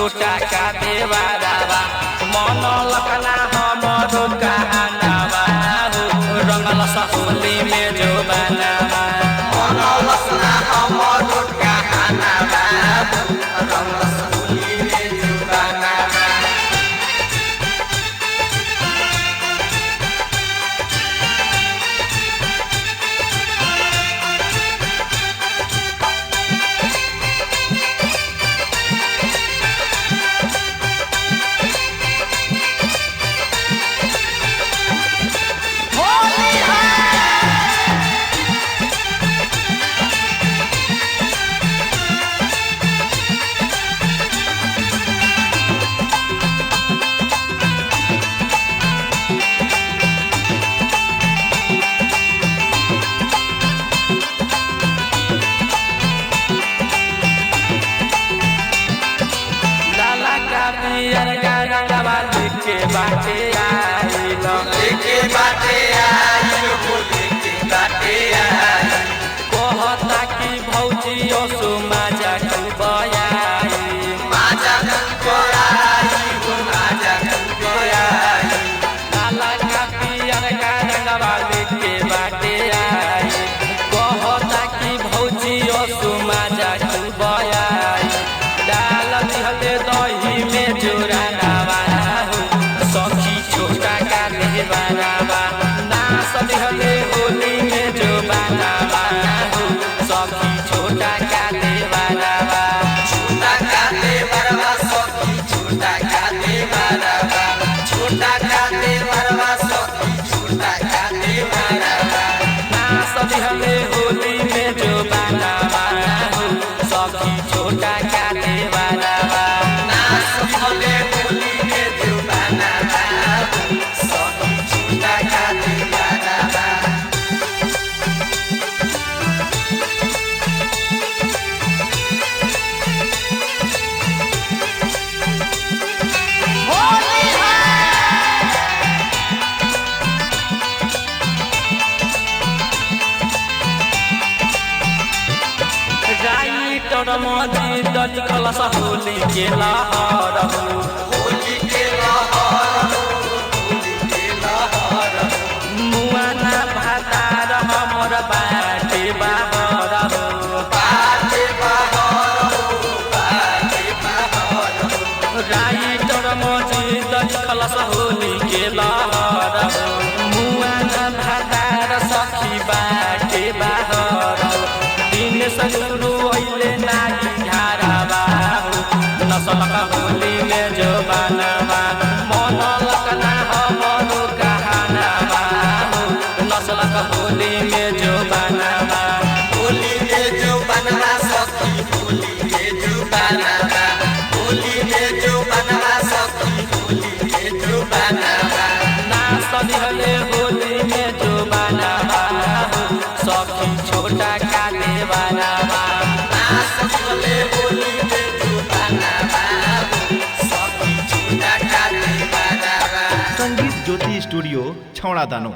छोटा का देवारावा मन लखना हमरो कहानावा रंगल होली में जो बनावा मन लखना हमरो कहानावा रंगल होली में जो बनावा लेके बाटे आइल लेके बाटे आइल लेके बाटे आइल कहता कि भौजी ओसो माजा कुबयाई माजा कुबयाई माजा कुबयाई लाला का पियर का रंगवा लेके बाटे आइल कहता कि भौजी ओसो माजा कुबयाई डाल दिहले दही में जोरा बनावा नाच दिहले होली में जो बनावा सखी छोटा का देवारावा छोटा का देवारावा सखी छोटा का देवारावा छोटा का देवारावा सखी छोटा का देवारावा नाच दिहले होली में जो बनावा सखी छोटा का देवारावा नाच दिहले होली में जो बनावा मजी दज खलस होली के लहर होली के लहर होली के लहर मुआना भातार हमर बाटे बाहर बाटे बाहर बाटे बाहर राइटर मजी दज खलस होली के लहर मुआना भातार सखी बाटे बाहर दिन सगुरु नसलक होली में जो बनावा मन लखना हमरो कहानावा नसलक होली में जो बनावा होली में जो बनवा सखी होली में जो बनावा होली में जो बनवा सखी होली में जो बनावा नाच दिहले होली में जो बनावा सखी छोटा का देवारावा नाच दिहले होली संगीत ज्योति स्टूडियो छौड़ा दानो।